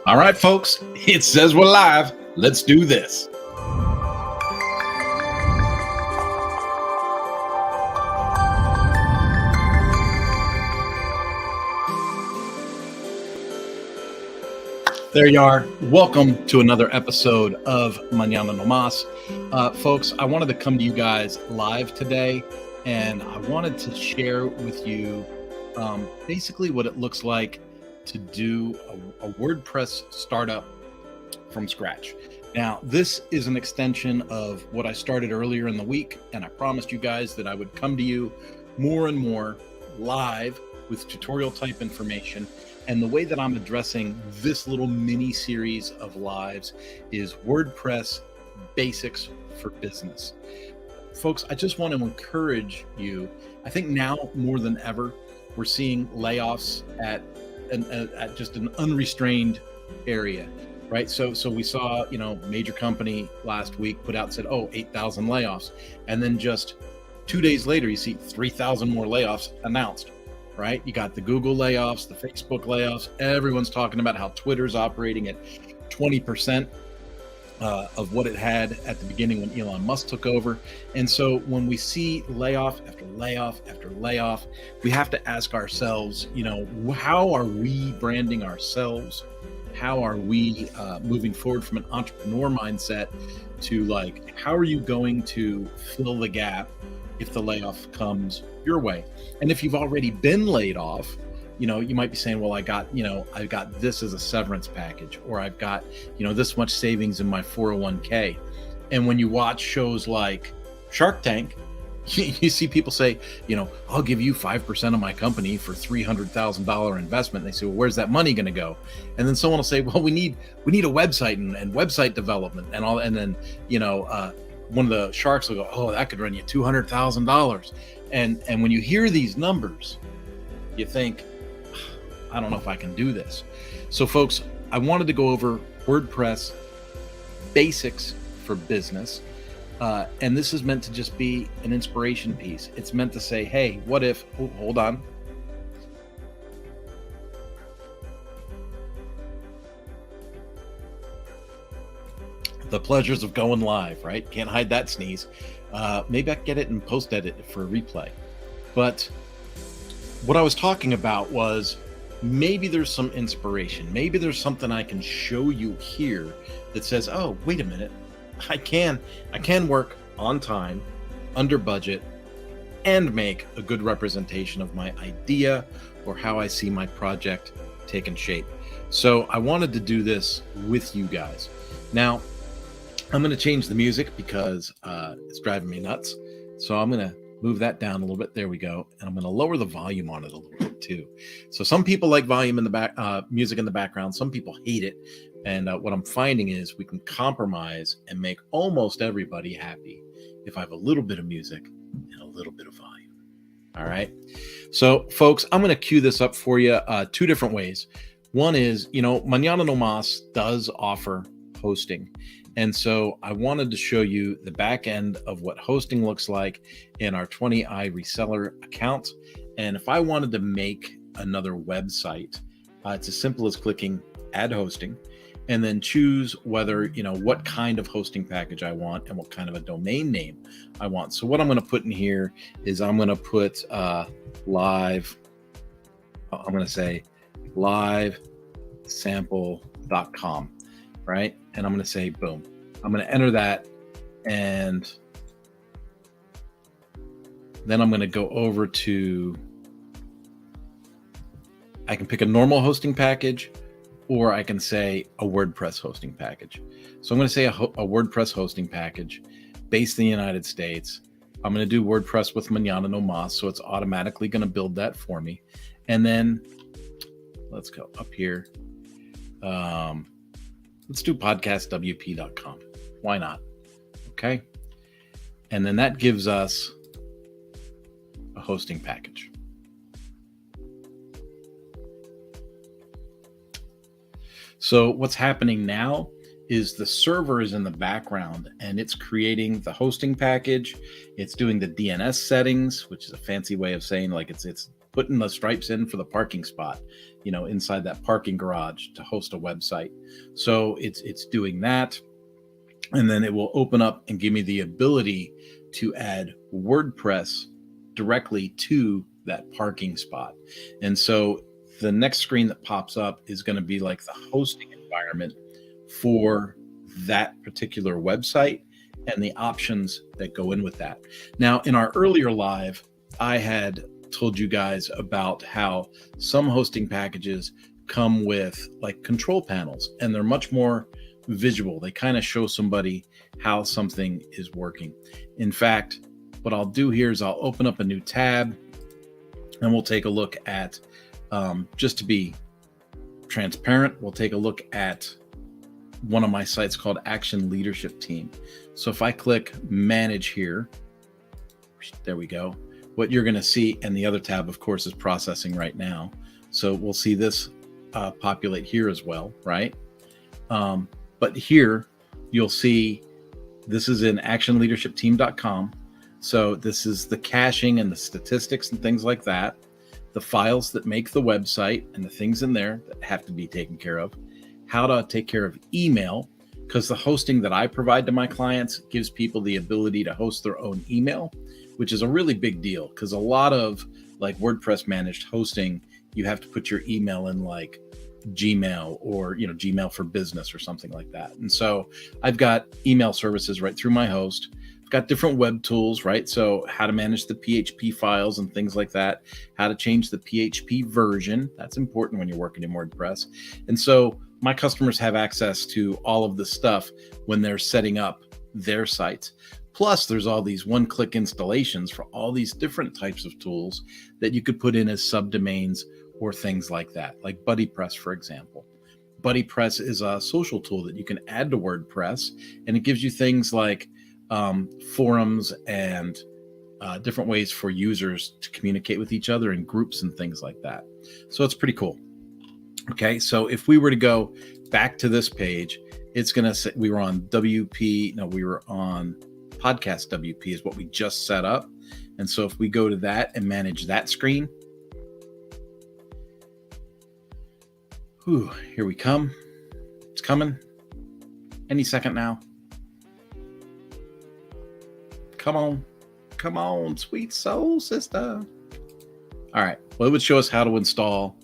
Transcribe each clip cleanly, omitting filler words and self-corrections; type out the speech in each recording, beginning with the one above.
All right, folks, it says we're live. Let's do this. There you are. Welcome to another episode of Mañana No Más. Folks, I wanted to come to you guys live today, and I wanted to share with you basically what it looks like to do a WordPress startup from scratch. Now, this is an extension of what I started earlier in the week, and I promised you guys that I would come to you more and more live with tutorial type information. And the way that I'm addressing this little mini series of lives is WordPress Basics for Business. Folks, I just want to encourage you. I think now more than ever, we're seeing layoffs at just an unrestrained area, right? So we saw, major company last week put out and said, 8,000 layoffs. And then just 2 days later, you see 3,000 more layoffs announced. Right? You got the Google layoffs, the Facebook layoffs. Everyone's talking about how Twitter's operating at 20% of what it had at the beginning when Elon Musk took over. And so when we see layoff after layoff after layoff, we have to ask ourselves, how are we branding ourselves? How are we moving forward from an entrepreneur mindset to how are you going to fill the gap if the layoff comes your way? And if you've already been laid off, you might be saying, well, I got this as a severance package, or I've got, this much savings in my 401k. And when you watch shows like Shark Tank, you see people say, I'll give you 5% of my company for $300,000 investment. And they say, well, where's that money going to go? And then someone will say, well, we need a website and website development and all. And then, one of the sharks will go, oh, that could run you $200,000. And when you hear these numbers, you think, I don't know if I can do this. So folks, I wanted to go over WordPress Basics for Business. And this is meant to just be an inspiration piece. It's meant to say, hey, what if, hold on. The pleasures of going live, right? Can't hide that sneeze. Maybe I can get it and post edit for a replay. But what I was talking about was maybe there's some inspiration. Maybe there's something I can show you here that says, oh, wait a minute. I can work on time, under budget, and make a good representation of my idea or how I see my project taking shape. So I wanted to do this with you guys. Now, I'm going to change the music because it's driving me nuts. So I'm going to move that down a little bit. There we go. And I'm going to lower the volume on it a little bit too. So some people like volume in the back, music in the background. Some people hate it. And what I'm finding is we can compromise and make almost everybody happy if I have a little bit of music and a little bit of volume. All right. So folks, I'm going to cue this up for you two different ways. One is, Mañana No Más does offer hosting. And so I wanted to show you the back end of what hosting looks like in our 20i reseller account. And if I wanted to make another website, it's as simple as clicking add hosting and then choose whether, what kind of hosting package I want and what kind of a domain name I want. So what I'm going to put in here is I'm going to put live, I'm going to say livesample.com. right? And I'm going to say, boom, I'm going to enter that. And then I'm going to go over to, I can pick a normal hosting package, or I can say a WordPress hosting package. So I'm going to say a WordPress hosting package based in the United States. I'm going to do WordPress with Mañana No Más. So it's automatically going to build that for me. And then let's go up here. Let's do podcastwp.com. Why not? Okay. And then that gives us a hosting package. So what's happening now is the server is in the background and it's creating the hosting package. It's doing the DNS settings, which is a fancy way of saying like it's putting the stripes in for the parking spot, inside that parking garage to host a website. So it's doing that. And then it will open up and give me the ability to add WordPress directly to that parking spot. And so the next screen that pops up is going to be like the hosting environment for that particular website and the options that go in with that. Now, in our earlier live, I had told you guys about how some hosting packages come with like control panels, and they're much more visual. They kind of show somebody how something is working. In fact, what I'll do here is I'll open up a new tab and we'll take a look at, just to be transparent, we'll take a look at one of my sites called Action Leadership Team. So if I click manage here, there we go. What you're going to see, and the other tab, of course, is processing right now. So we'll see this populate here as well, right? But here you'll see this is in actionleadershipteam.com. So this is the caching and the statistics and things like that, the files that make the website and the things in there that have to be taken care of, how to take care of email, because the hosting that I provide to my clients gives people the ability to host their own email, which is a really big deal, because a lot of like WordPress managed hosting, you have to put your email in like Gmail or Gmail for Business or something like that. And so I've got email services right through my host. I've got different web tools, right? So how to manage the PHP files and things like that, how to change the PHP version. That's important when you're working in WordPress. And so my customers have access to all of this stuff when they're setting up their sites. Plus, there's all these one-click installations for all these different types of tools that you could put in as subdomains or things like that, like BuddyPress, for example. BuddyPress is a social tool that you can add to WordPress, and it gives you things like forums and different ways for users to communicate with each other in groups and things like that. So it's pretty cool. Okay, so if we were to go back to this page, it's going to say we were on we were on Podcast WP is what we just set up. And so if we go to that and manage that screen, here we come. It's coming any second now. Come on, sweet soul sister. All right, well, it would show us how to install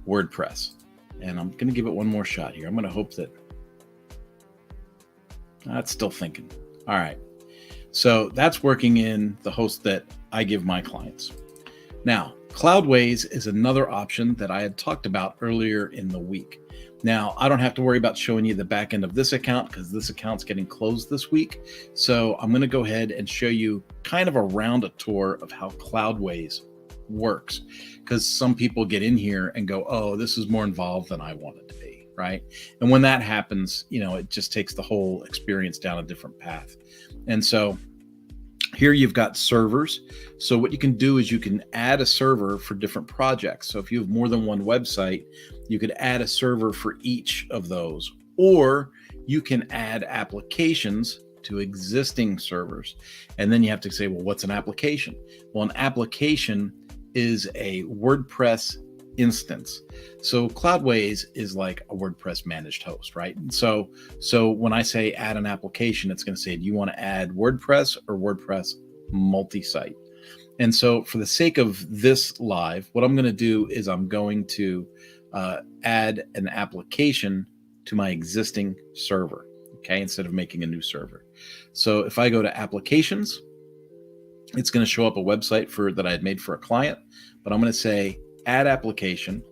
WordPress. And I'm going to give it one more shot here. I'm going to hope that that's still thinking. All right. So that's working in the host that I give my clients. Now, Cloudways is another option that I had talked about earlier in the week. Now, I don't have to worry about showing you the back end of this account because this account's getting closed this week. So I'm going to go ahead and show you kind of around a tour of how Cloudways works, because some people get in here and go, oh, this is more involved than I want it to be, right? And when that happens, it just takes the whole experience down a different path. And so here you've got servers. So what you can do is you can add a server for different projects. So if you have more than one website, you could add a server for each of those, or you can add applications to existing servers. And then you have to say, well, what's an application? Well, an application is a WordPress instance. So Cloudways is like a WordPress managed host, right? And so when I say add an application, it's going to say, do you want to add WordPress or WordPress multi-site? And so for the sake of this live, what I'm going to do is I'm going to add an application to my existing server, okay, instead of making a new server. So if I go to applications, it's going to show up a website that I had made for a client, but I'm going to say add application,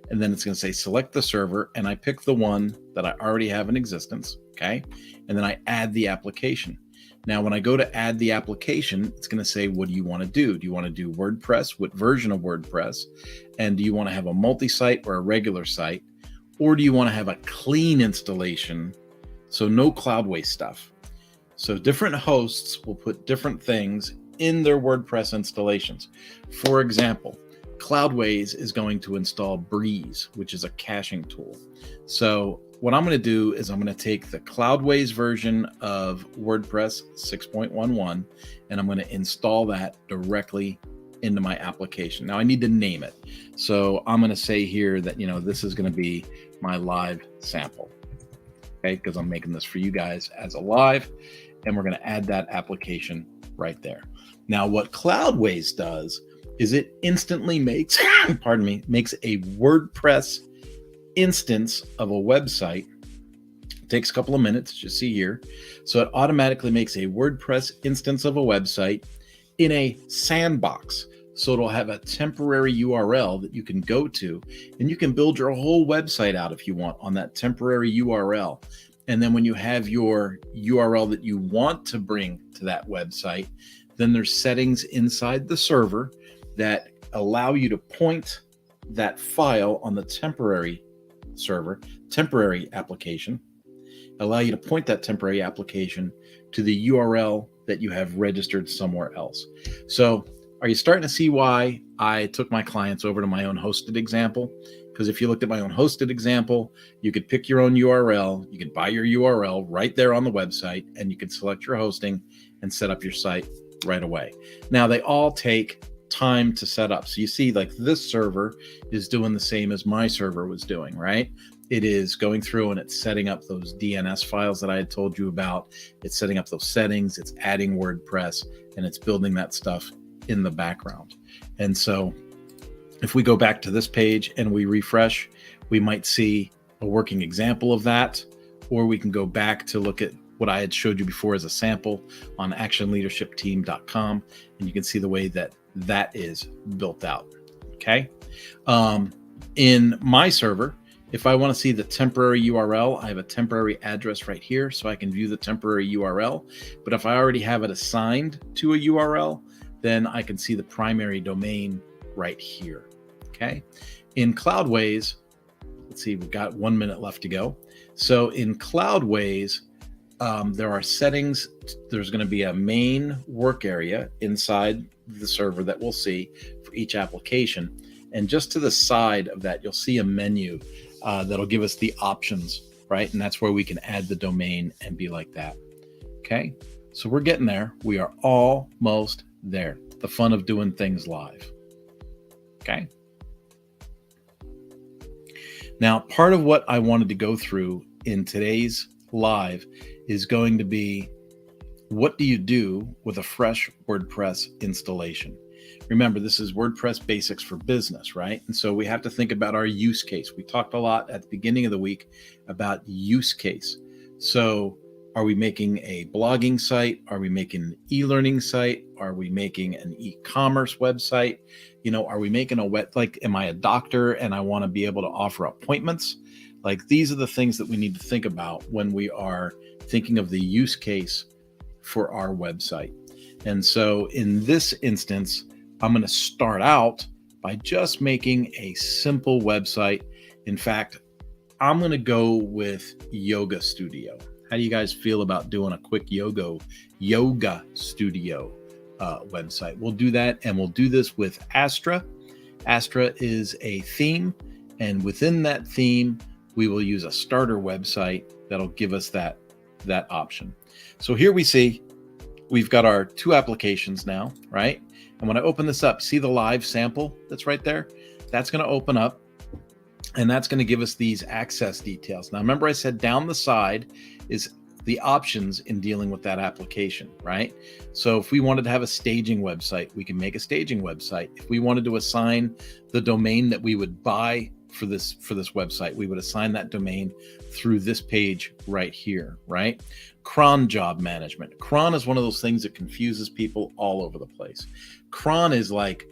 and then it's going to say select the server, and I pick the one that I already have in existence, okay? And then I add the application. Now, when I go to add the application, it's going to say, what do you want to do? Do you want to do WordPress? What version of WordPress? And do you want to have a multi-site or a regular site? Or do you want to have a clean installation? So no Cloudways stuff. So different hosts will put different things in their WordPress installations. For example, Cloudways is going to install Breeze, which is a caching tool. So what I'm going to do is I'm going to take the Cloudways version of WordPress 6.11, and I'm going to install that directly into my application. Now I need to name it. So I'm going to say here that, this is going to be my live sample. Okay, because I'm making this for you guys as a live, and we're going to add that application right there. Now, what Cloudways does is it instantly makes, makes a WordPress instance of a website. It takes a couple of minutes, as you see here. So it automatically makes a WordPress instance of a website in a sandbox. So it'll have a temporary URL that you can go to, and you can build your whole website out if you want on that temporary URL. And then when you have your URL that you want to bring to that website, then there's settings inside the server that allow you to point that file on the temporary application, allow you to point that temporary application to the URL that you have registered somewhere else. So are you starting to see why I took my clients over to my own hosted example? Because if you looked at my own hosted example, you could pick your own URL, you could buy your URL right there on the website, and you could select your hosting and set up your site right away. Now, they all take time to set up. So you see, like, this server is doing the same as my server was doing, right? It is going through and it's setting up those DNS files that I had told you about. It's setting up those settings, it's adding WordPress, and it's building that stuff in the background. And so if we go back to this page and we refresh, we might see a working example of that, or we can go back to look at what I had showed you before as a sample on actionleadershipteam.com, and you can see the way that that is built out. Okay. In my server, if I want to see the temporary URL, I have a temporary address right here, so I can view the temporary URL. But if I already have it assigned to a URL, then I can see the primary domain right here. Okay. In Cloudways, let's see, we've got 1 minute left to go. So in Cloudways, there are settings. There's going to be a main work area inside the server that we'll see for each application. And just to the side of that, you'll see a menu that'll give us the options, right? And that's where we can add the domain and be like that. Okay. So we're getting there. We are almost there. The fun of doing things live. Okay. Now, part of what I wanted to go through in today's live is going to be, what do you do with a fresh WordPress installation? Remember, this is WordPress Basics for business, right? And so we have to think about our use case. We talked a lot at the beginning of the week about use case. So are we making a blogging site? Are we making an e-learning site? Are we making an e-commerce website? Are we making am I a doctor and I want to be able to offer appointments? Like, these are the things that we need to think about when we are thinking of the use case for our website. And so in this instance, I'm going to start out by just making a simple website. In fact, I'm going to go with Yoga Studio. How do you guys feel about doing a quick yoga studio website? We'll do that, and we'll do this with Astra. Astra is a theme, and within that theme, we will use a starter website that'll give us that option. So here we see we've got our two applications now, right? And when I open this up, see the live sample that's right there? That's going to open up, and that's going to give us these access details. Now, remember I said down the side is the options in dealing with that application, right? So if we wanted to have a staging website, we can make a staging website. If we wanted to assign the domain that we would buy for this website, we would assign that domain through this page right here, right? Cron job management. Cron is one of those things that confuses people all over the place. Cron is like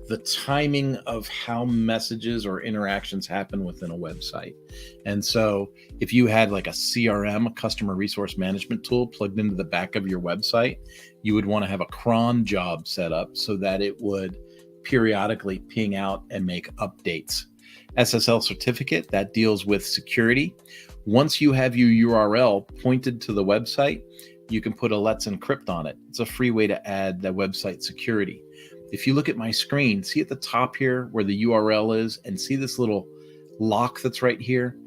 the timing of how messages or interactions happen within a website. And so if you had like a CRM, a customer resource management tool, plugged into the back of your website, you would want to have a cron job set up so that it would periodically ping out and make updates. SSL certificate, that deals with security. Once you have your URL pointed to the website, you can put a Let's Encrypt on it. It's a free way to add the website security. If you look at my screen, see at the top here where the URL is, and see this little lock that's right here?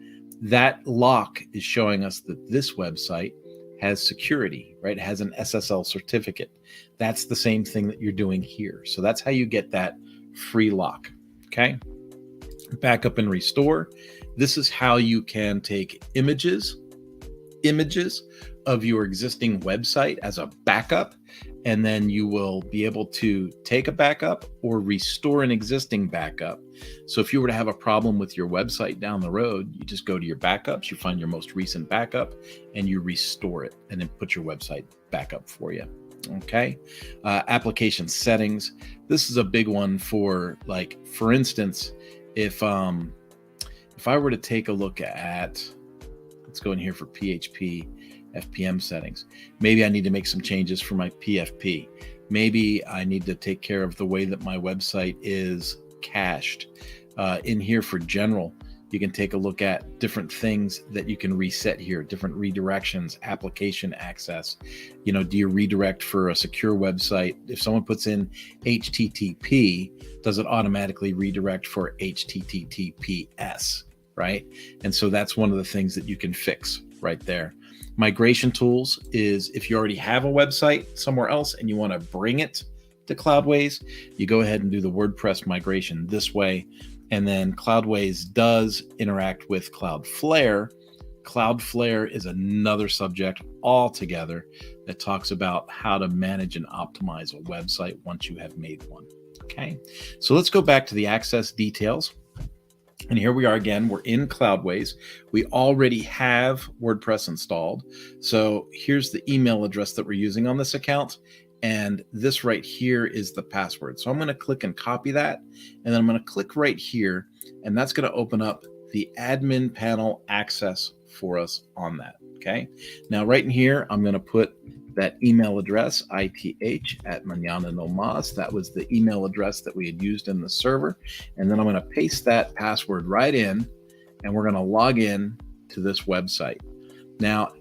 That lock is showing us that this website has security, right? It has an SSL certificate. That's the same thing that you're doing here. So that's how you get that free lock, okay? Backup and restore. This is how you can take images of your existing website as a backup, and then you will be able to take a backup or restore an existing backup. So if you were to have a problem with your website down the road, you just go to your backups, you find your most recent backup, and you restore it, and then put your website back up for you. Okay. Application settings. This is a big one for, like, for instance, if I were to take a look at, let's go in here for PHP FPM settings. Maybe I need to make some changes for my PFP. Maybe I need to take care of the way that my website is cached. In here for general, you can take a look at different things that you can reset here, different redirections, application access. You know, do you redirect for a secure website? If someone puts in HTTP, does it automatically redirect for HTTPS, right? And so that's one of the things that you can fix right there. Migration tools is if you already have a website somewhere else and you want to bring it to Cloudways, you go ahead and do the WordPress migration this way. And then Cloudways does interact with Cloudflare. Cloudflare is another subject altogether that talks about how to manage and optimize a website once you have made one. Okay, so let's go back to the access details. And here we are again, we're in Cloudways. We already have WordPress installed. So here's the email address that we're using on this account. And this right here is the password. So I'm going to click and copy that. And then I'm going to click right here. And that's going to open up the admin panel access for us on that. Okay. Now right in here, I'm going to put that email address, ith@mañananomas. That was the email address that we had used in the server. And then I'm going to paste that password right in, and we're going to log in to this website. Now,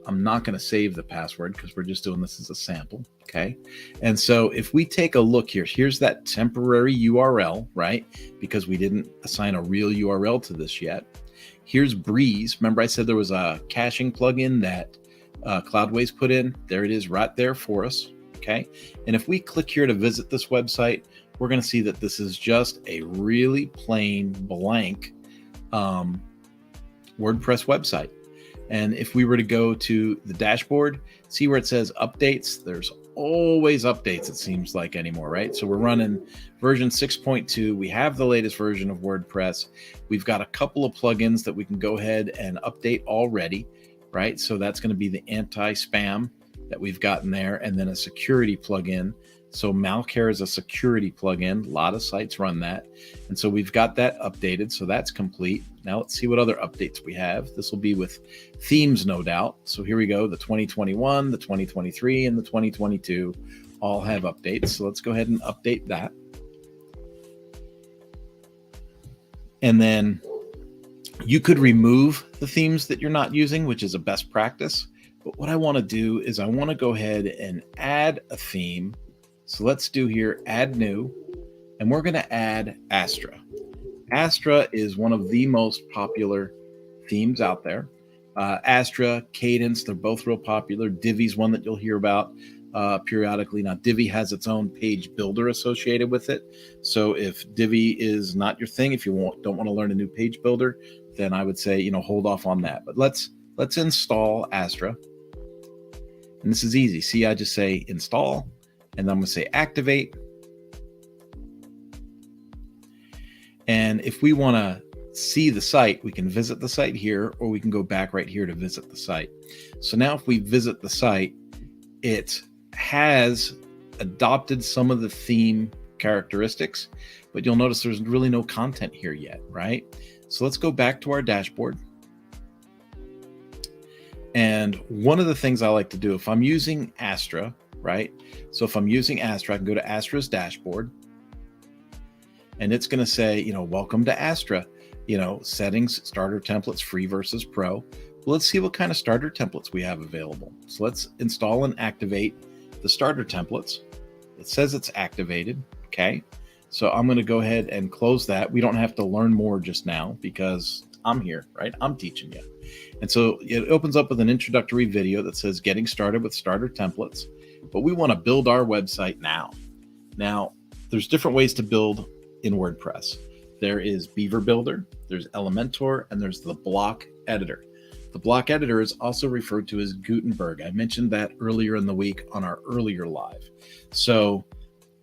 I'm not going to save the password because we're just doing this as a sample. Okay. And so if we take a look here, here's that temporary URL, right? Because we didn't assign a real URL to this yet. Here's Breeze. Remember I said there was a caching plugin that Cloudways put in? There it is right there for us. Okay. And if we click here to visit this website, we're going to see that this is just a really plain blank WordPress website. And if we were to go to the dashboard, see where it says updates, there's always updates, it seems like anymore, right? So we're running version 6.2. We have the latest version of WordPress. We've got a couple of plugins that we can go ahead and update already, right? So that's going to be the anti-spam that we've gotten there, and then a security plugin. So Malcare is a security plugin. A lot of sites run that. And so we've got that updated. So that's complete. Now let's see what other updates we have. This will be with themes, no doubt. So here we go. The 2021, the 2023, and the 2022 all have updates. So let's go ahead and update that. And then you could remove the themes that you're not using, which is a best practice. But what I want to do is I want to go ahead and add a theme. So let's do here, add new, and we're going to add Astra. Astra is one of the most popular themes out there. Astra, Cadence, they're both real popular. Divi's one that you'll hear about periodically. Now, Divi has its own page builder associated with it. So if Divi is not your thing, if you don't want to learn a new page builder, then I would say, hold off on that. But let's install Astra. And this is easy. See, I just say install. And then I'm going to say activate. And if we want to see the site, we can visit the site here, or we can go back right here to visit the site. So now if we visit the site, it has adopted some of the theme characteristics, but you'll notice there's really no content here yet, right? So let's go back to our dashboard. And one of the things I like to do, if I'm using Astra, right? So if I'm using Astra, I can go to Astra's dashboard, and it's going to say, welcome to Astra, settings, starter templates, free versus pro. Well, let's see what kind of starter templates we have available. So let's install and activate the starter templates. It says it's activated. Okay. So I'm going to go ahead and close that. We don't have to learn more just now because I'm here, right? I'm teaching you. And so it opens up with an introductory video that says getting started with starter templates, but we want to build our website now. Now, there's different ways to build in WordPress. There is Beaver Builder, there's Elementor, and there's the block editor. The block editor is also referred to as Gutenberg. I mentioned that earlier in the week on our earlier live. So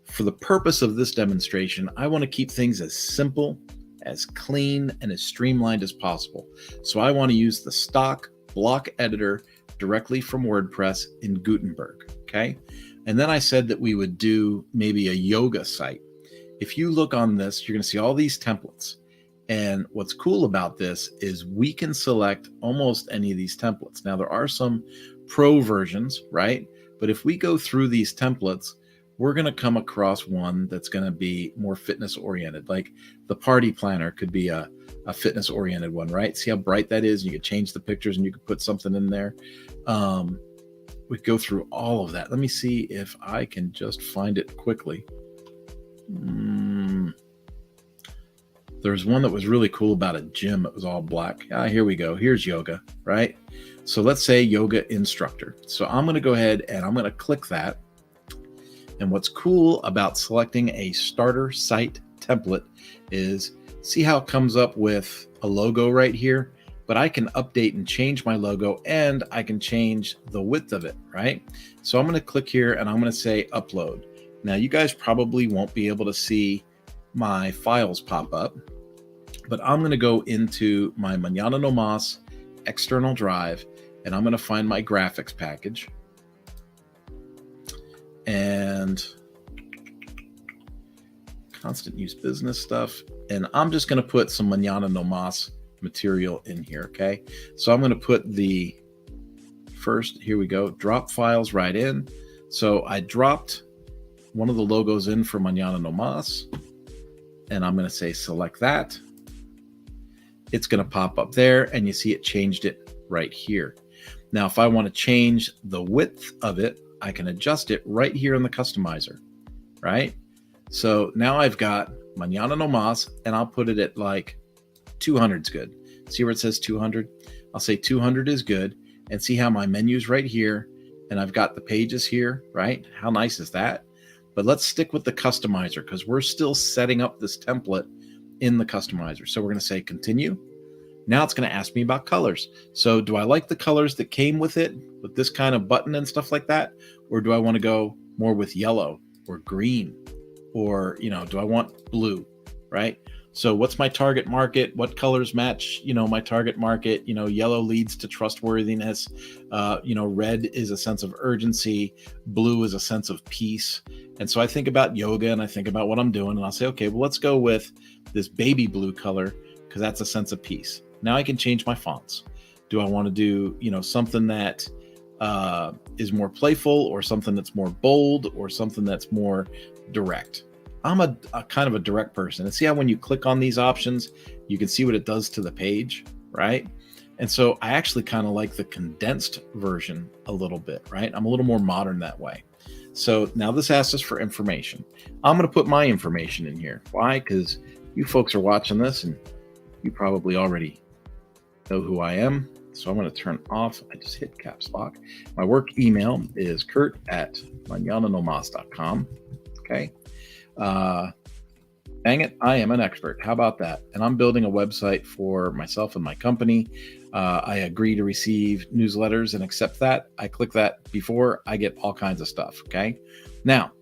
for the purpose of this demonstration, I want to keep things as simple, as clean, and as streamlined as possible. So I want to use the stock block editor directly from WordPress in Gutenberg, okay? And then I said that we would do maybe a yoga site. If you look on this, you're going to see all these templates. And what's cool about this is we can select almost any of these templates. Now, there are some pro versions, right? But if we go through these templates, we're going to come across one that's going to be more fitness oriented. Like the party planner could be a fitness oriented one, right? See how bright that is? You could change the pictures and you could put something in there. We go through all of that. Let me see if I can just find it quickly. There's one that was really cool about a gym. It was all black. Here we go. Here's yoga, right? So let's say yoga instructor. So I'm going to go ahead and I'm going to click that. And what's cool about selecting a starter site template is see how it comes up with a logo right here, but I can update and change my logo and I can change the width of it, right? So I'm going to click here and I'm going to say upload. Now you guys probably won't be able to see my files pop up, but I'm going to go into my Mañana No Mas external drive and I'm going to find my graphics package and constant use business stuff. And I'm just going to put some Mañana No Mas material in here. Okay. So I'm going to put the first, here we go, drop files right in. So I dropped one of the logos in for Mañana No Mas. And I'm going to say select that. It's going to pop up there and you see it changed it right here. Now, if I want to change the width of it, I can adjust it right here in the customizer, right? So now I've got Mañana No Mas and I'll put it at like 200 is good. See where it says 200? I'll say 200 is good and see how my menu's right here and I've got the pages here, right? How nice is that? But let's stick with the customizer because we're still setting up this template in the customizer. So we're going to say continue. Now it's going to ask me about colors. So do I like the colors that came with it, with this kind of button and stuff like that? Or do I want to go more with yellow or green? Or, do I want blue, right? So what's my target market? What colors match, my target market? Yellow leads to trustworthiness. Red is a sense of urgency. Blue is a sense of peace. And so I think about yoga and I think about what I'm doing and I'll say, okay, well, let's go with this baby blue color because that's a sense of peace. Now I can change my fonts. Do I want to do, something that is more playful or something that's more bold or something that's more direct? I'm a kind of a direct person. And see how when you click on these options, you can see what it does to the page, right? And so I actually kind of like the condensed version a little bit, right? I'm a little more modern that way. So now this asks us for information. I'm going to put my information in here. Why? Because you folks are watching this and you probably already know who I am. So I'm going to turn off. I just hit caps lock. My work email is kurt@mañananomas.com. Okay. Dang it, I am an expert. How about that? And I'm building a website for myself and my company. I agree to receive newsletters and accept that. I click that before I get all kinds of stuff. Okay. Now,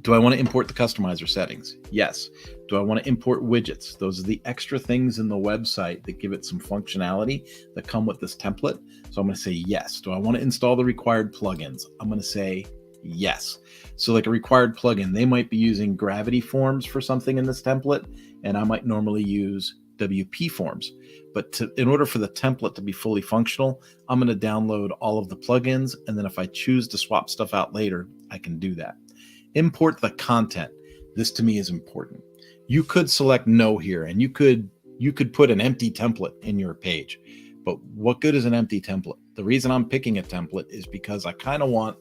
do I want to import the customizer settings? Yes. Do I want to import widgets? Those are the extra things in the website that give it some functionality that come with this template. So I'm going to say yes. Do I want to install the required plugins? I'm going to say yes. So like a required plugin, they might be using Gravity Forms for something in this template, and I might normally use WP Forms. But in order for the template to be fully functional, I'm going to download all of the plugins, and then if I choose to swap stuff out later, I can do that. Import the content. This to me is important. You could select no here, and you could put an empty template in your page. But what good is an empty template? The reason I'm picking a template is because I kind of want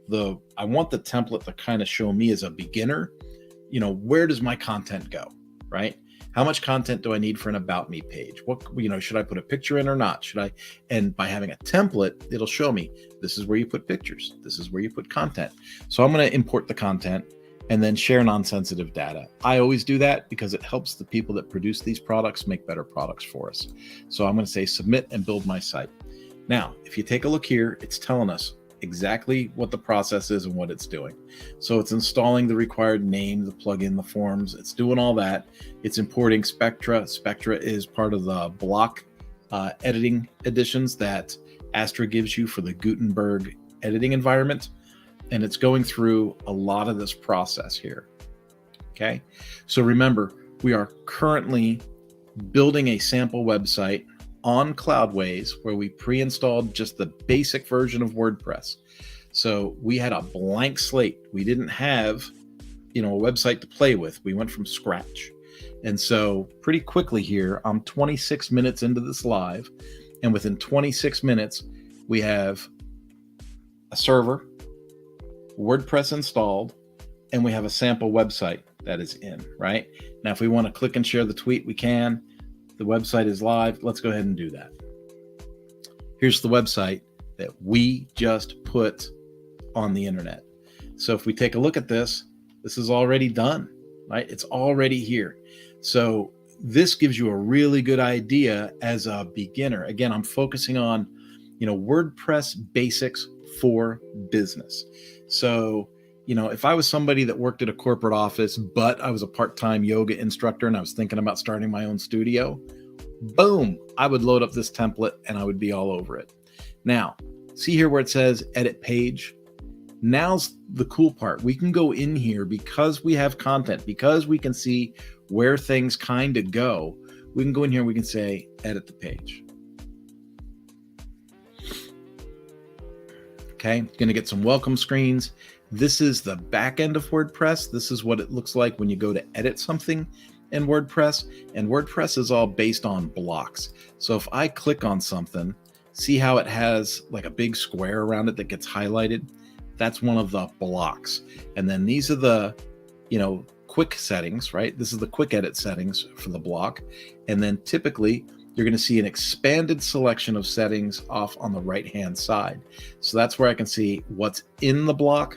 the template to kind of show me as a beginner, where does my content go, right? How much content do I need for an about me page? What, should I put a picture in or not? And by having a template, it'll show me this is where you put pictures. This is where you put content. So I'm going to import the content and then share non-sensitive data. I always do that because it helps the people that produce these products make better products for us. So I'm going to say submit and build my site. Now, if you take a look here, it's telling us exactly what the process is and what it's doing. So it's installing the required name, the plugin, the forms. It's doing all that. It's importing Spectra. Spectra is part of the block editing editions that Astra gives you for the Gutenberg editing environment. And it's going through a lot of this process here. Okay. So remember, we are currently building a sample website on Cloudways where we pre-installed just the basic version of WordPress. So we had a blank slate. We didn't have, a website to play with. We went from scratch. And so pretty quickly here, I'm 26 minutes into this live, and within 26 minutes, we have a server, WordPress installed, and we have a sample website that is in, right? Now, if we want to click and share the tweet, we can. The website is live. Let's go ahead and do that. Here's the website that we just put on the internet. So if we take a look at this, this is already done, right? It's already here. So this gives you a really good idea as a beginner. Again, I'm focusing on, WordPress basics for business. So, if I was somebody that worked at a corporate office, but I was a part-time yoga instructor and I was thinking about starting my own studio, boom, I would load up this template and I would be all over it. Now, see here where it says edit page. Now's the cool part. We can go in here because we have content, because we can see where things kind of go. We can go in here and we can say edit the page. Okay, going to get some welcome screens. This is the back end of WordPress. This is what it looks like when you go to edit something in WordPress. And WordPress is all based on blocks. So if I click on something, see how it has like a big square around it that gets highlighted? That's one of the blocks. And then these are the, quick settings, right? This is the quick edit settings for the block. And then typically, you're going to see an expanded selection of settings off on the right-hand side. So that's where I can see what's in the block,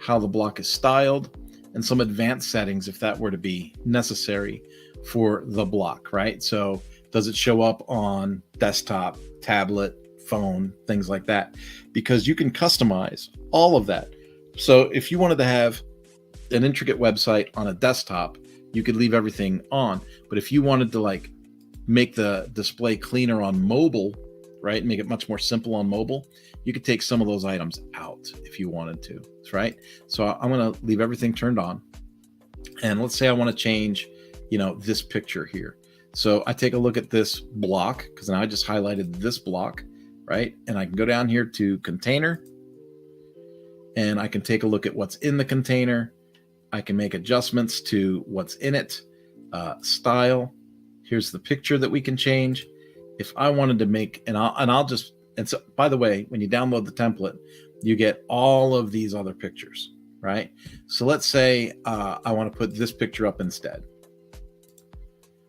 how the block is styled, and some advanced settings if that were to be necessary for the block, right? So does it show up on desktop, tablet, phone, things like that? Because you can customize all of that. So if you wanted to have an intricate website on a desktop, you could leave everything on. But if you wanted to make the display cleaner on mobile, right? Make it much more simple on mobile. You could take some of those items out if you wanted to, right? So I'm going to leave everything turned on. And let's say I want to change, this picture here. So I take a look at this block because now I just highlighted this block, right? And I can go down here to container and I can take a look at what's in the container. I can make adjustments to what's in it, style. Here's the picture that we can change. If I wanted to make, and so by the way, when you download the template, you get all of these other pictures, right? So let's say I want to put this picture up instead.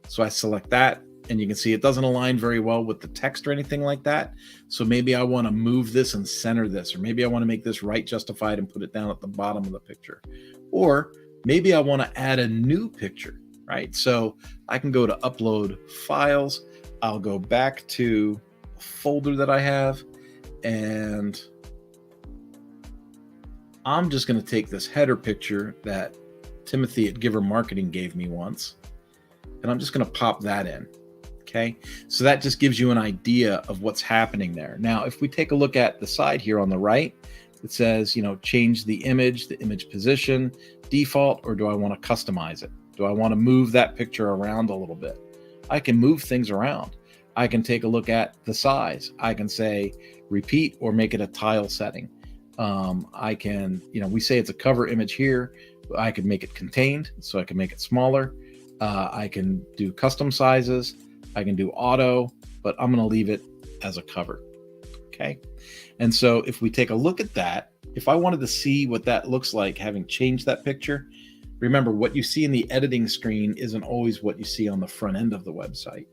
So I select that and you can see it doesn't align very well with the text or anything like that. So maybe I want to move this and center this, or maybe I want to make this right justified and put it down at the bottom of the picture. Or maybe I want to add a new picture. Right, so I can go to upload files. I'll go back to a folder that I have, and I'm just going to take this header picture that Timothy at Giver Marketing gave me once, and I'm just going to pop that in. Okay, so that just gives you an idea of what's happening there. Now, if we take a look at the side here on the right, it says, change the image position, default, or do I want to customize it? Do I want to move that picture around a little bit? I can move things around. I can take a look at the size. I can say repeat or make it a tile setting. I can, we say it's a cover image here. I could make it contained, so I can make it smaller. I can do custom sizes. I can do auto, but I'm going to leave it as a cover. Okay. And so if we take a look at that, if I wanted to see what that looks like, having changed that picture, remember, what you see in the editing screen isn't always what you see on the front end of the website.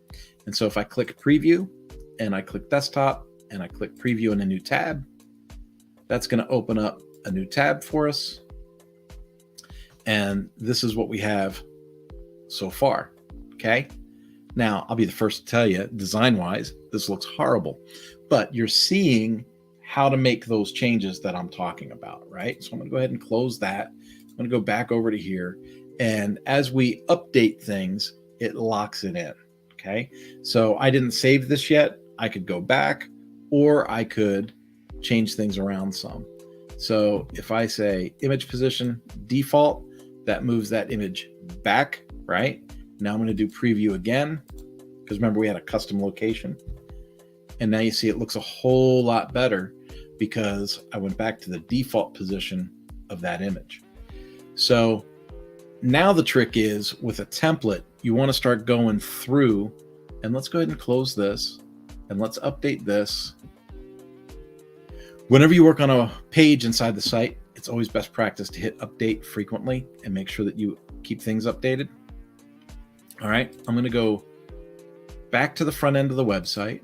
And so if I click preview and I click desktop and I click preview in a new tab, that's going to open up a new tab for us. And this is what we have so far. Okay. Now, I'll be the first to tell you, design-wise, this looks horrible, but you're seeing how to make those changes that I'm talking about, right? So I'm going to go ahead and close that. I'm going to go back over to here. And as we update things, it locks it in. Okay. So I didn't save this yet. I could go back, or I could change things around some. So if I say image position default, that moves that image back, right? Now I'm going to do preview again, because remember we had a custom location. And now you see it looks a whole lot better because I went back to the default position of that image. So now the trick is, with a template, you want to start going through, and let's go ahead and close this and let's update this. Whenever you work on a page inside the site, it's always best practice to hit update frequently and make sure that you keep things updated. All right, I'm going to go back to the front end of the website.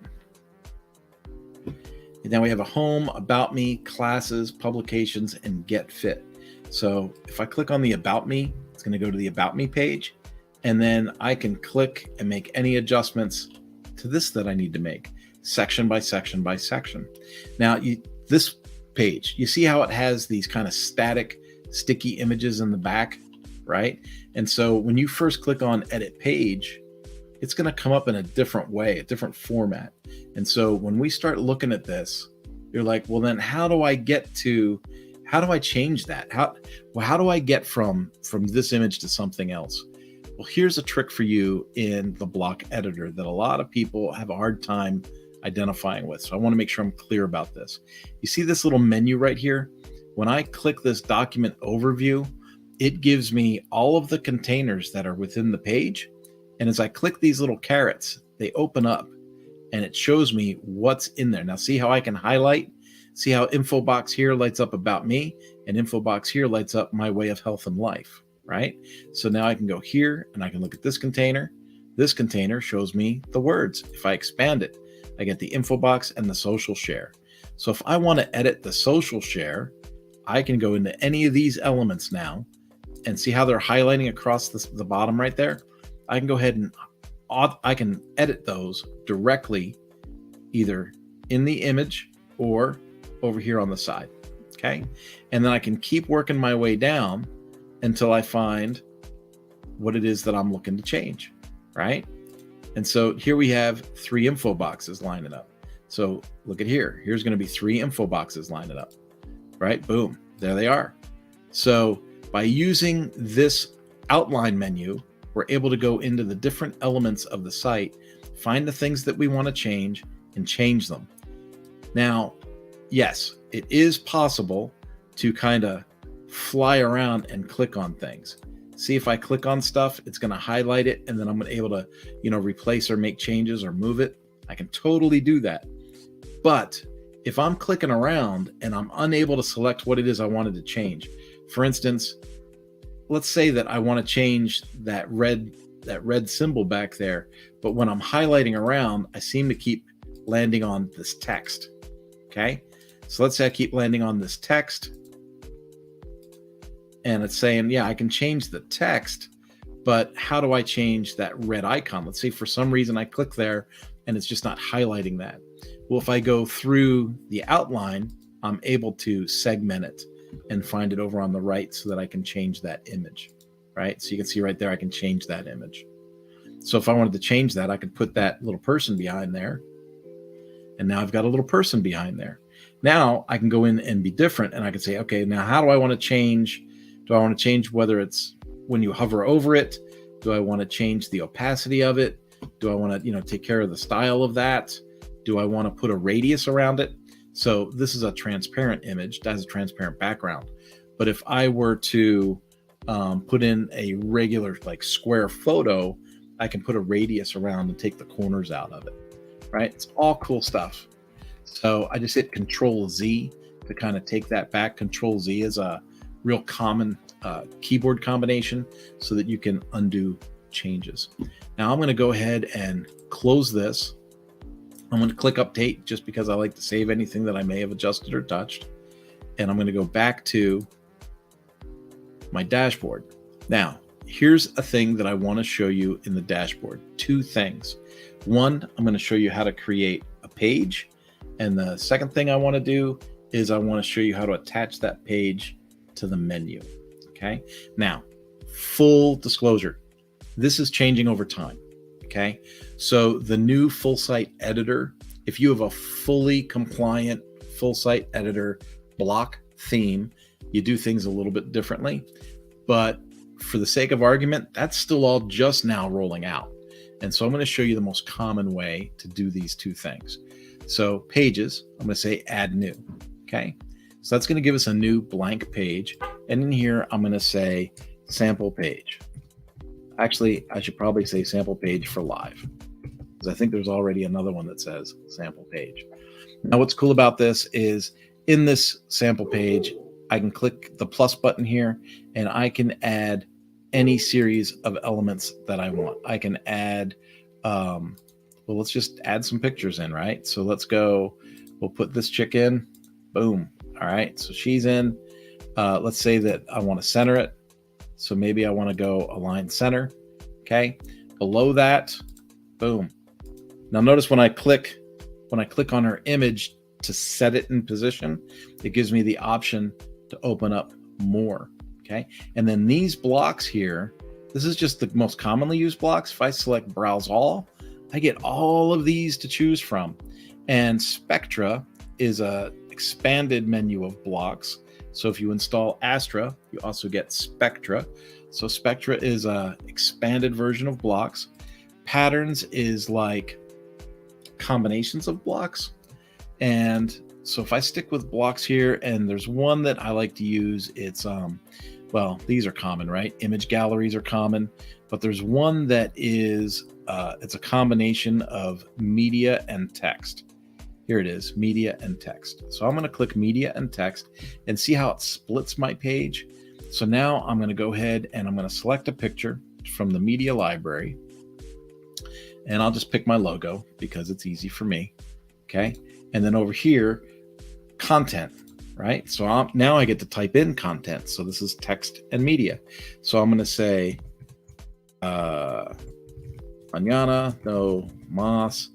And now we have a home, about me, classes, publications, and get fit. So if I click on the about me, it's going to go to the about me page. And then I can click and make any adjustments to this that I need to make, section by section by section. Now, this page, you see how it has these kind of static, sticky images in the back, right? And so when you first click on edit page, it's going to come up in a different way, a different format. And so when we start looking at this, you're like, well, then how do I change that? How do I get from this image to something else? Well, here's a trick for you in the block editor that a lot of people have a hard time identifying with. So I want to make sure I'm clear about this. You see this little menu right here? When I click this document overview, it gives me all of the containers that are within the page. And as I click these little carrots, they open up and it shows me what's in there. Now see how I can highlight? See how info box here lights up about me, and info box here lights up my way of health and life, right? So now I can go here and I can look at this container. This container shows me the words. If I expand it, I get the info box and the social share. So if I want to edit the social share, I can go into any of these elements now and see how they're highlighting across the bottom right there. I can go ahead and I can edit those directly either in the image or over here on the side. Okay. And then I can keep working my way down until I find what it is that I'm looking to change. Right. And so here we have 3 info boxes lining up. So look at here. Here's going to be 3 info boxes lining up. Right. Boom. There they are. So by using this outline menu, we're able to go into the different elements of the site, find the things that we want to change, and change them. Now, yes, it is possible to kind of fly around and click on things. See, if I click on stuff, it's going to highlight it, and then I'm going to be able to, replace or make changes or move it. I can totally do that. But if I'm clicking around and I'm unable to select what it is I wanted to change, for instance, let's say that I want to change that red symbol back there, but when I'm highlighting around, I seem to keep landing on this text. Okay. So let's say I keep landing on this text and it's saying, yeah, I can change the text, but how do I change that red icon? Let's say for some reason I click there and it's just not highlighting that. Well, if I go through the outline, I'm able to segment it and find it over on the right so that I can change that image, right? So you can see right there, I can change that image. So if I wanted to change that, I could put that little person behind there. And now I've got a little person behind there. Now I can go in and be different. And I can say, okay, now how do I want to change? Do I want to change whether it's when you hover over it? Do I want to change the opacity of it? Do I want to, take care of the style of that? Do I want to put a radius around it? So this is a transparent image that has a transparent background. But if I were to put in a regular square photo, I can put a radius around and take the corners out of it, right? It's all cool stuff. So I just hit Control Z to kind of take that back. Control Z is a real common keyboard combination so that you can undo changes. Now I'm going to go ahead and close this. I'm going to click update just because I like to save anything that I may have adjusted or touched. And I'm going to go back to my dashboard. Now, here's a thing that I want to show you in the dashboard. Two things. One, I'm going to show you how to create a page. And the second thing I want to do is I want to show you how to attach that page to the menu. Okay. Now, full disclosure, this is changing over time. Okay. So the new full site editor, if you have a fully compliant full site editor block theme, you do things a little bit differently. But for the sake of argument, that's still all just now rolling out. And so I'm going to show you the most common way to do these two things. So pages, I'm going to say add new. Okay. So that's going to give us a new blank page. And in here, I'm going to say sample page. Actually, I should probably say sample page for live, because I think there's already another one that says sample page. Now, what's cool about this is in this sample page, I can click the plus button here and I can add any series of elements that I want. I can add, well, let's just add some pictures in, right? So let's go, we'll put this chick in, boom. All right, so she's in. Let's say that I want to center it. So maybe I want to go align center. Okay, below that, boom. Now notice when I click on her image to set it in position, it gives me the option to open up more. Okay, and then these blocks here, this is just the most commonly used blocks. If I select browse all, I get all of these to choose from. And Spectra is a expanded menu of blocks. So if you install Astra, you also get Spectra. So Spectra is a expanded version of blocks. Patterns is like combinations of blocks. And so if I stick with blocks here, and there's one that I like to use, it's well, these are common, right? Image galleries are common, but there's one that is it's a combination of media and text. Here it is, media and text. So I'm going to click media and text and see how it splits my page. So now I'm going to go ahead and I'm going to select a picture from the media library, and I'll just pick my logo because it's easy for me. Okay. And then over here, content, right? So now I get to type in content. So this is text and media. So I'm going to say, mañana no más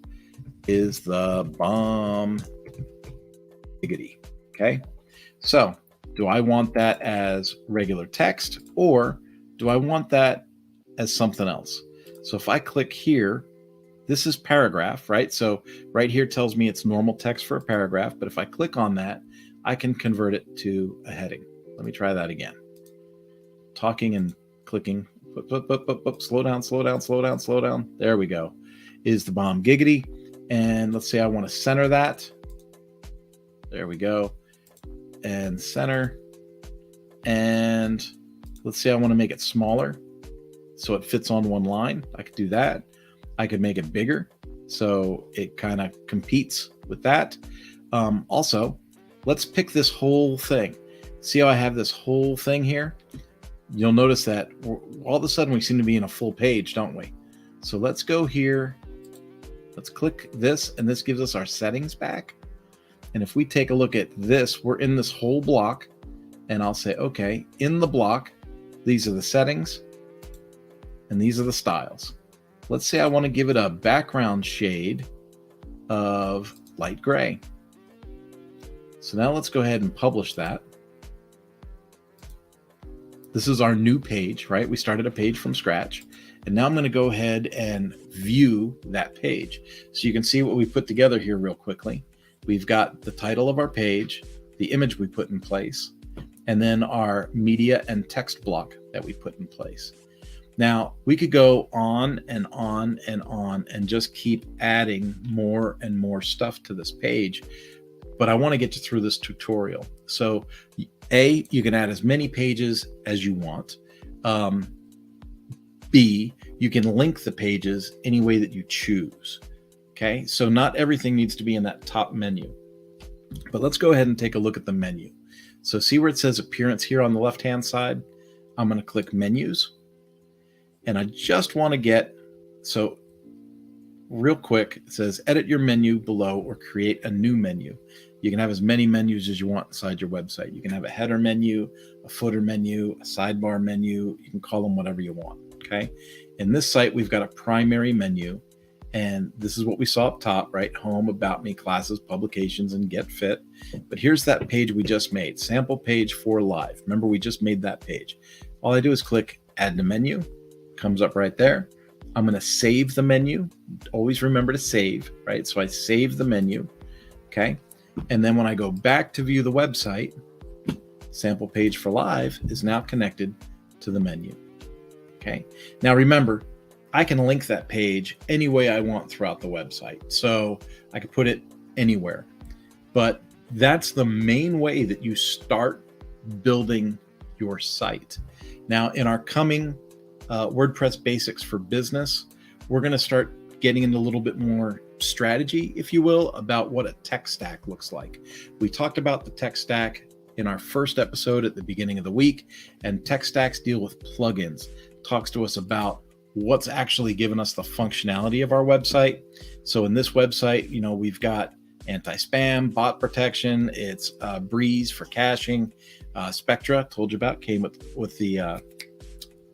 is the bomb giggity. Okay. So do I want that as regular text, or do I want that as something else? So if I click here, this is paragraph, right? So right here tells me it's normal text for a paragraph, but if I click on that, I can convert it to a heading. Let me try that again. Talking and clicking, slow down, slow down, slow down, slow down. There we go. Is the bomb giggity. And let's say I want to center that. There we go. And center. And let's say I want to make it smaller so it fits on one line. I could do that. I could make it bigger so it kind of competes with that. Also, let's pick this whole thing. See how I have this whole thing here? You'll notice that all of a sudden we seem to be in a full page, don't we? So let's go here. Let's click this, and this gives us our settings back. And if we take a look at this, we're in this whole block, and I'll say, okay, in the block, these are the settings, and these are the styles. Let's say I want to give it a background shade of light gray. So now let's go ahead and publish that. This is our new page, right? We started a page from scratch. And now I'm going to go ahead and view that page. So you can see what we put together here real quickly. We've got the title of our page, the image we put in place, and then our media and text block that we put in place. Now, we could go on and on and on and just keep adding more and more stuff to this page, but I want to get you through this tutorial. So A, you can add as many pages as you want. B, you can link the pages any way that you choose. Okay, so not everything needs to be in that top menu. But let's go ahead and take a look at the menu. So see where it says appearance here on the left-hand side? I'm going to click menus. And I just want to get, so real quick, it says edit your menu below or create a new menu. You can have as many menus as you want inside your website. You can have a header menu, a footer menu, a sidebar menu. You can call them whatever you want, okay? In this site, we've got a primary menu, and this is what we saw up top, right? Home, about me, classes, publications, and get fit. But here's that page we just made, sample page for live. Remember, we just made that page. All I do is click add to menu, comes up right there. I'm going to save the menu. Always remember to save, right? So I save the menu, okay? And then when I go back to view the website, sample page for live is now connected to the menu, okay? Now remember, I can link that page any way I want throughout the website. So I could put it anywhere, but that's the main way that you start building your site. Now in our coming WordPress Basics for Business, we're going to start getting into a little bit more strategy, if you will, about what a tech stack looks like. We talked about the tech stack in our first episode at the beginning of the week, and tech stacks deal with plugins. Talks to us about what's actually given us the functionality of our website. So in this website, we've got anti-spam, bot protection. It's Breeze for caching. Spectra, told you about, came with the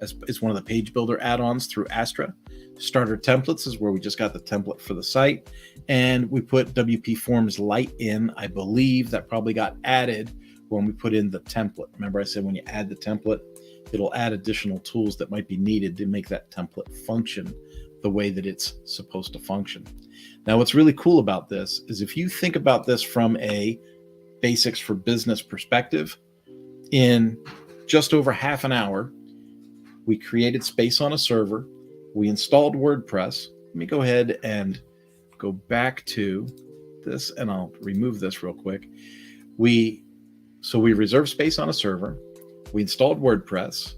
it's one of the page builder add-ons through Astra. Starter templates is where we just got the template for the site, and we put WP Forms Lite in. I believe that probably got added when we put in the template. Remember I said when you add the template, it'll add additional tools that might be needed to make that template function the way that it's supposed to function. Now, what's really cool about this is if you think about this from a Basics for Business perspective, in just over half an hour, we created space on a server. We installed WordPress. Let me go ahead and go back to this, and I'll remove this real quick. So we reserved space on a server. We installed WordPress.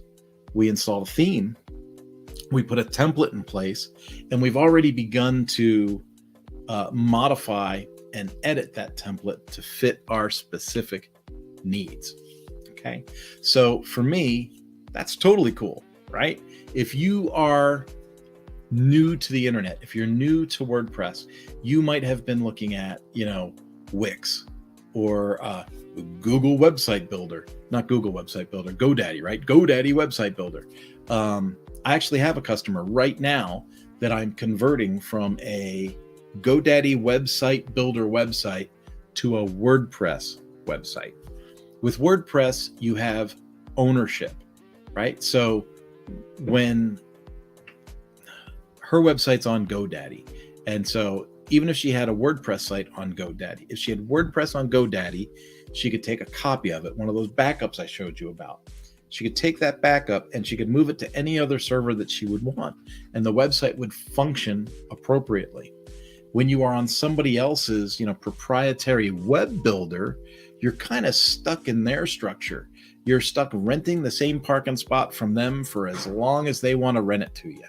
We installed a theme. We put a template in place, and we've already begun to modify and edit that template to fit our specific needs. Okay. So for me, that's totally cool, right? If you are new to the internet, if you're new to WordPress, you might have been looking at, Wix or Google Website Builder, not Google Website Builder, GoDaddy, right? GoDaddy Website Builder. I actually have a customer right now that I'm converting from a GoDaddy Website Builder website to a WordPress website. With WordPress, you have ownership, right? So when her website's on GoDaddy, and so even if she had a WordPress site on GoDaddy, if she had WordPress on GoDaddy, she could take a copy of it, one of those backups I showed you about. She could take that backup and she could move it to any other server that she would want, and the website would function appropriately. When you are on somebody else's, proprietary web builder, you're kind of stuck in their structure. You're stuck renting the same parking spot from them for as long as they want to rent it to you.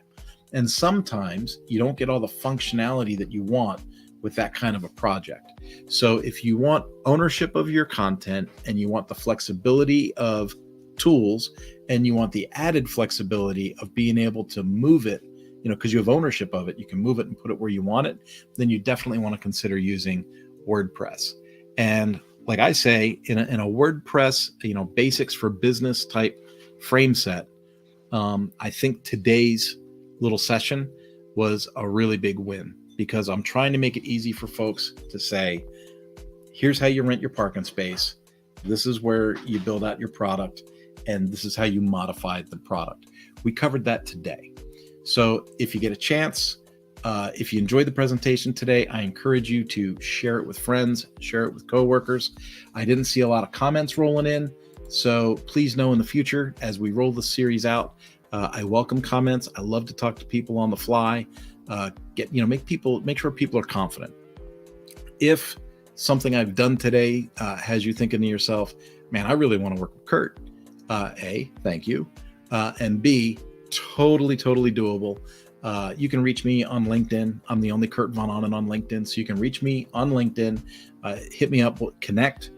And sometimes you don't get all the functionality that you want with that kind of a project. So if you want ownership of your content and you want the flexibility of tools and you want the added flexibility of being able to move it, because you have ownership of it, you can move it and put it where you want it, then you definitely want to consider using WordPress. And like I say, in a WordPress, Basics for Business type frame set, I think today's little session was a really big win, because I'm trying to make it easy for folks to say, here's how you rent your parking space. This is where you build out your product, and this is how you modify the product. We covered that today. So if you get a chance, if you enjoyed the presentation today, I encourage you to share it with friends, share it with coworkers. I didn't see a lot of comments rolling in, so please know in the future as we roll the series out, I welcome comments. I love to talk to people on the fly. Make sure people are confident. If something I've done today has you thinking to yourself, man, I really want to work with Kurt. A, thank you. And B, totally doable. You can reach me on LinkedIn. I'm the only Kurt Von Onen on LinkedIn. So you can reach me on LinkedIn, hit me up, we'll connect.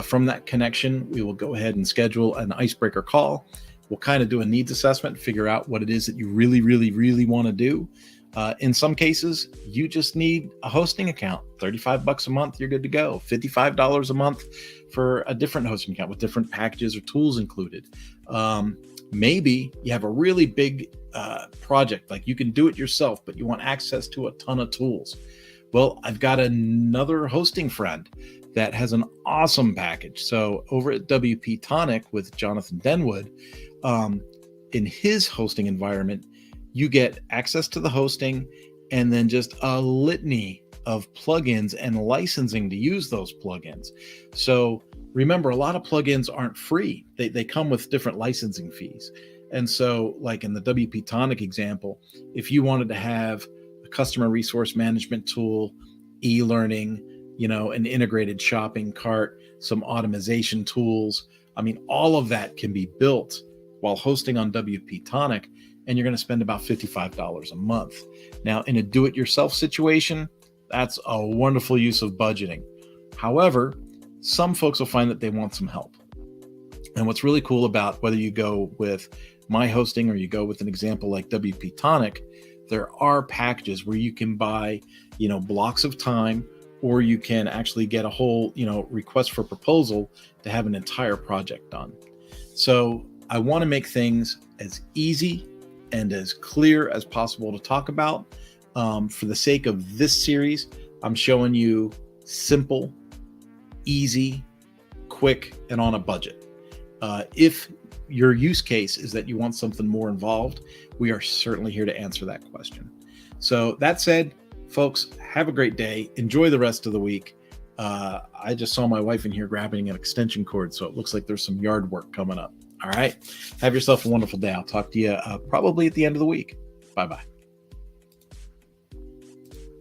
From that connection, we will go ahead and schedule an icebreaker call. We'll kind of do a needs assessment, figure out what it is that you really, really, really want to do. In some cases, you just need a hosting account. $35 a month, you're good to go. $55 a month for a different hosting account with different packages or tools included. Maybe you have a really big project, like you can do it yourself, but you want access to a ton of tools. Well, I've got another hosting friend that has an awesome package. So over at WP Tonic with Jonathan Denwood, in his hosting environment, you get access to the hosting and then just a litany of plugins and licensing to use those plugins. So remember, a lot of plugins aren't free. They come with different licensing fees. And so like in the WP Tonic example, if you wanted to have a customer resource management tool, e-learning, an integrated shopping cart, some automation tools, all of that can be built while hosting on WP Tonic, and you're going to spend about $55 a month. Now, in a do-it-yourself situation, that's a wonderful use of budgeting. However, some folks will find that they want some help. And what's really cool about whether you go with my hosting or you go with an example like WP Tonic, there are packages where you can buy, blocks of time, or you can actually get a whole, request for proposal to have an entire project done. So I want to make things as easy and as clear as possible to talk about. For the sake of this series, I'm showing you simple, easy, quick, and on a budget. If your use case is that you want something more involved, we are certainly here to answer that question. So that said, folks, have a great day. Enjoy the rest of the week. I just saw my wife in here grabbing an extension cord, so it looks like there's some yard work coming up. All right. Have yourself a wonderful day. I'll talk to you probably at the end of the week. Bye-bye.